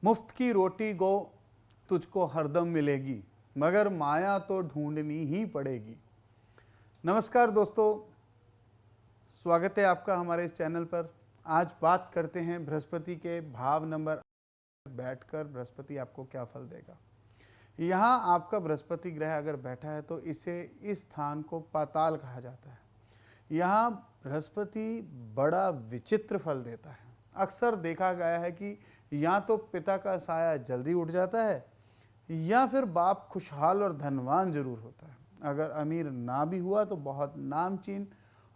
मुफ्त की रोटी गो तुझको हरदम मिलेगी, मगर माया तो ढूंढनी ही पड़ेगी। नमस्कार दोस्तों, स्वागत है आपका हमारे इस चैनल पर। आज बात करते हैं बृहस्पति के भाव नंबर बैठकर बृहस्पति आपको क्या फल देगा। यहाँ आपका बृहस्पति ग्रह अगर बैठा है तो इसे इस स्थान को पाताल कहा जाता है। यहाँ बृहस्पति बड़ा विचित्र फल देता है। अक्सर देखा गया है कि या तो पिता का साया जल्दी उठ जाता है या फिर बाप खुशहाल और धनवान जरूर होता है। अगर अमीर ना भी हुआ तो बहुत नामचीन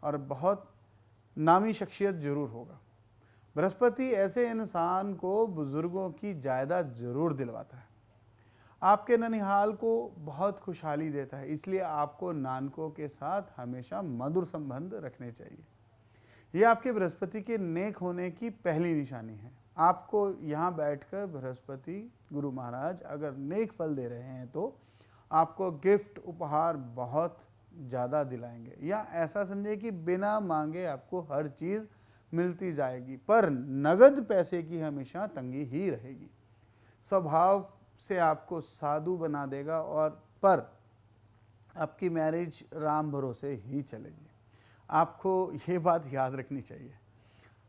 और बहुत नामी शख्सियत जरूर होगा। बृहस्पति ऐसे इंसान को बुजुर्गों की जायदाद जरूर दिलवाता है, आपके ननिहाल को बहुत खुशहाली देता है। इसलिए आपको नानकों के साथ हमेशा मधुर संबंध रखने चाहिए। ये आपके बृहस्पति के नेक होने की पहली निशानी है। आपको यहाँ बैठकर बृहस्पति गुरु महाराज अगर नेक फल दे रहे हैं तो आपको गिफ्ट उपहार बहुत ज़्यादा दिलाएंगे, या ऐसा समझे कि बिना मांगे आपको हर चीज़ मिलती जाएगी, पर नगद पैसे की हमेशा तंगी ही रहेगी। स्वभाव से आपको साधु बना देगा और पर आपकी मैरिज राम भरोसे ही चलेगी। आपको ये बात याद रखनी चाहिए।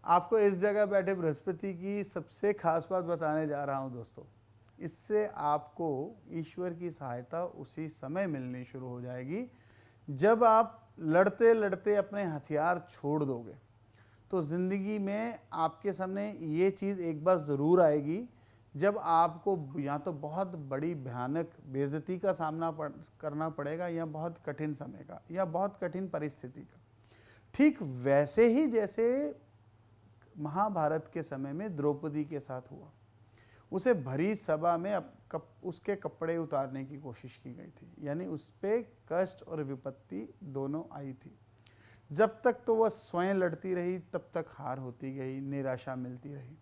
आपको इस जगह बैठे बृहस्पति की सबसे खास बात बताने जा रहा हूँ दोस्तों। इससे आपको ईश्वर की सहायता उसी समय मिलनी शुरू हो जाएगी जब आप लड़ते लड़ते अपने हथियार छोड़ दोगे। तो ज़िंदगी में आपके सामने ये चीज़ एक बार ज़रूर आएगी जब आपको या तो बहुत बड़ी भयानक बेइज्जती का सामना करना पड़ेगा, या बहुत कठिन समय का, या बहुत कठिन परिस्थिति का। ठीक वैसे ही जैसे महाभारत के समय में द्रौपदी के साथ हुआ। उसे भरी सभा में उसके कपड़े उतारने की कोशिश की गई थी, यानी उस पर कष्ट और विपत्ति दोनों आई थी। जब तक तो वह स्वयं लड़ती रही तब तक हार होती गई, निराशा मिलती रही।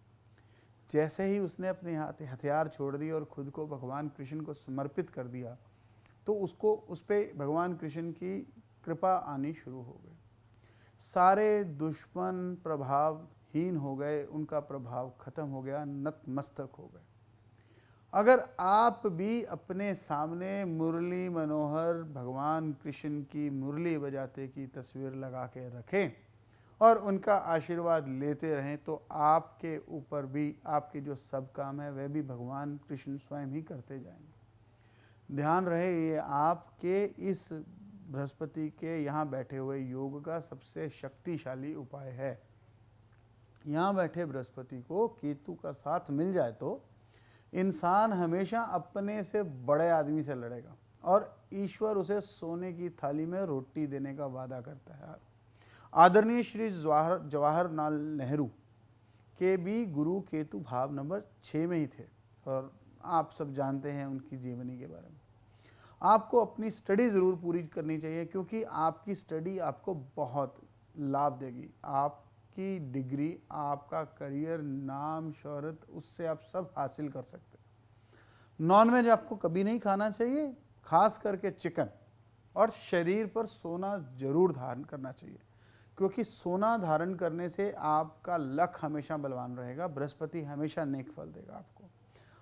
जैसे ही उसने अपने हथियार छोड़ दिए और खुद को भगवान कृष्ण को समर्पित कर दिया तो उसको उस पर भगवान कृष्ण की कृपा आनी शुरू हो गई। सारे दुश्मन प्रभावहीन हो गए, उनका प्रभाव खत्म हो गया, नतमस्तक हो गए। अगर आप भी अपने सामने मुरली मनोहर भगवान कृष्ण की मुरली बजाते की तस्वीर लगा के रखें और उनका आशीर्वाद लेते रहें तो आपके ऊपर भी आपके जो सब काम है वह भी भगवान कृष्ण स्वयं ही करते जाएंगे। ध्यान रहे, ये आपके इस बृहस्पति के यहाँ बैठे हुए योग का सबसे शक्तिशाली उपाय है। यहाँ बैठे बृहस्पति को केतु का साथ मिल जाए तो इंसान हमेशा अपने से बड़े आदमी से लड़ेगा और ईश्वर उसे सोने की थाली में रोटी देने का वादा करता है। आदरणीय श्री जवाहरलाल नेहरू के भी गुरु केतु भाव नंबर 6 में ही थे और आप सब जानते हैं उनकी जीवनी के बारे में। आपको अपनी स्टडी ज़रूर पूरी करनी चाहिए, क्योंकि आपकी स्टडी आपको बहुत लाभ देगी। आपकी डिग्री, आपका करियर, नाम, शोहरत, उससे आप सब हासिल कर सकते हैं। नॉनवेज आपको कभी नहीं खाना चाहिए, खास करके चिकन, और शरीर पर सोना जरूर धारण करना चाहिए, क्योंकि सोना धारण करने से आपका लक हमेशा बलवान रहेगा। बृहस्पति हमेशा नेक फल देगा आपको।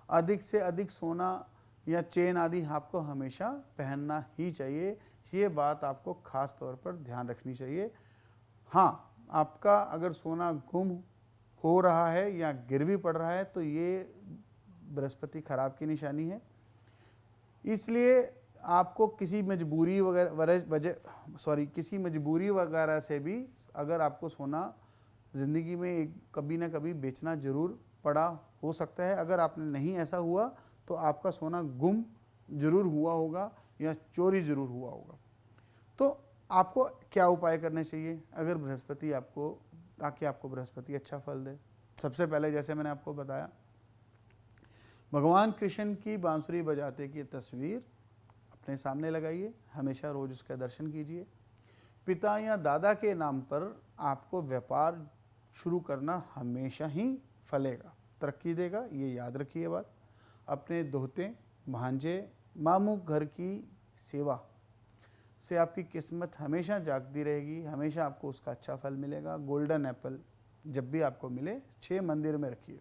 अधिक से अधिक सोना या चेन आदि आपको हमेशा पहनना ही चाहिए। ये बात आपको खास तौर पर ध्यान रखनी चाहिए। हाँ, आपका अगर सोना गुम हो रहा है या गिरवी पड़ रहा है तो ये बृहस्पति खराब की निशानी है। इसलिए आपको किसी मजबूरी वगैरह से भी अगर आपको सोना ज़िंदगी में कभी ना कभी बेचना जरूर पड़ा हो सकता है। अगर आपने नहीं ऐसा हुआ तो आपका सोना गुम जरूर हुआ होगा या चोरी जरूर हुआ होगा। तो आपको क्या उपाय करने चाहिए अगर बृहस्पति आपको, ताकि आपको बृहस्पति अच्छा फल दे? सबसे पहले जैसे मैंने आपको बताया, भगवान कृष्ण की बांसुरी बजाते की तस्वीर अपने सामने लगाइए, हमेशा रोज उसका दर्शन कीजिए। पिता या दादा के नाम पर आपको व्यापार शुरू करना हमेशा ही फलेगा, तरक्की देगा, ये याद रखिए बात। अपने दोहते, भांजे, मामू घर की सेवा से आपकी किस्मत हमेशा जागती रहेगी, हमेशा आपको उसका अच्छा फल मिलेगा। गोल्डन एप्पल जब भी आपको मिले 6 मंदिर में रखिए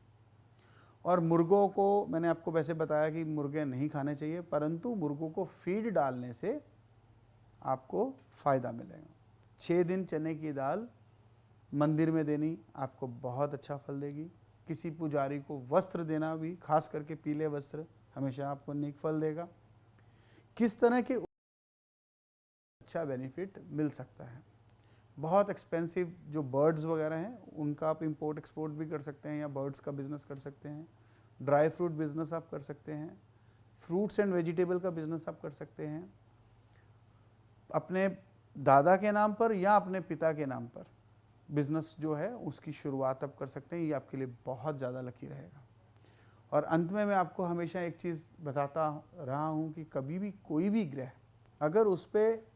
और मुर्गों को मैंने आपको वैसे बताया कि मुर्गे नहीं खाने चाहिए, परंतु मुर्गों को फीड डालने से आपको फ़ायदा मिलेगा। 6 दिन चने की दाल मंदिर में देनी आपको बहुत अच्छा फल देगी। किसी पुजारी को वस्त्र देना भी, खास करके पीले वस्त्र, हमेशा आपको नेक फल देगा। किस तरह के अच्छा बेनिफिट मिल सकता है। बहुत एक्सपेंसिव जो बर्ड्स वगैरह हैं उनका आप इंपोर्ट एक्सपोर्ट भी कर सकते हैं, या बर्ड्स का बिजनेस कर सकते हैं। ड्राई फ्रूट बिजनेस आप कर सकते हैं। फ्रूट्स एंड वेजिटेबल का बिजनेस आप कर सकते हैं, अपने दादा के नाम पर या अपने पिता के नाम पर बिजनेस जो है उसकी शुरुआत आप कर सकते हैं। ये आपके लिए बहुत ज़्यादा लकी रहेगा। और अंत में मैं आपको हमेशा एक चीज़ बताता रहा हूँ कि कभी भी कोई भी ग्रह अगर उस पर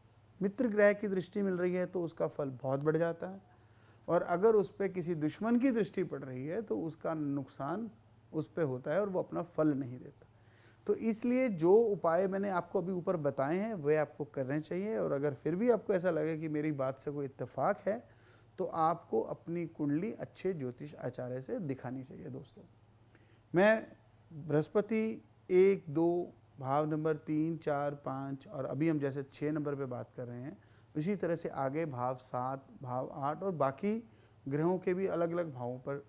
मित्र ग्रह की दृष्टि मिल रही है तो उसका फल बहुत बढ़ जाता है, और अगर उस पर किसी दुश्मन की दृष्टि पड़ रही है तो उसका नुकसान उस पर होता है और वो अपना फल नहीं देता। तो इसलिए जो उपाय मैंने आपको अभी ऊपर बताए हैं वे आपको करने चाहिए। और अगर फिर भी आपको ऐसा लगे कि मेरी बात से कोई इत्तेफाक है तो आपको अपनी कुंडली अच्छे ज्योतिष आचार्य से दिखानी चाहिए। दोस्तों, मैं बृहस्पति 1, 2, भाव नंबर 3, 4, 5 और अभी हम जैसे 6 नंबर पे बात कर रहे हैं, इसी तरह से आगे भाव 7, भाव 8 और बाकी ग्रहों के भी अलग अलग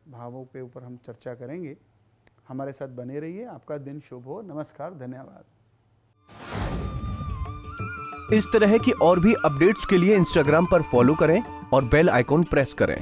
भावों पे ऊपर हम चर्चा करेंगे। हमारे साथ बने रहिए। आपका दिन शुभ हो। नमस्कार, धन्यवाद। इस तरह की और भी अपडेट्स के लिए इंस्टाग्राम पर फॉलो करें और बेल आइकॉन प्रेस करें।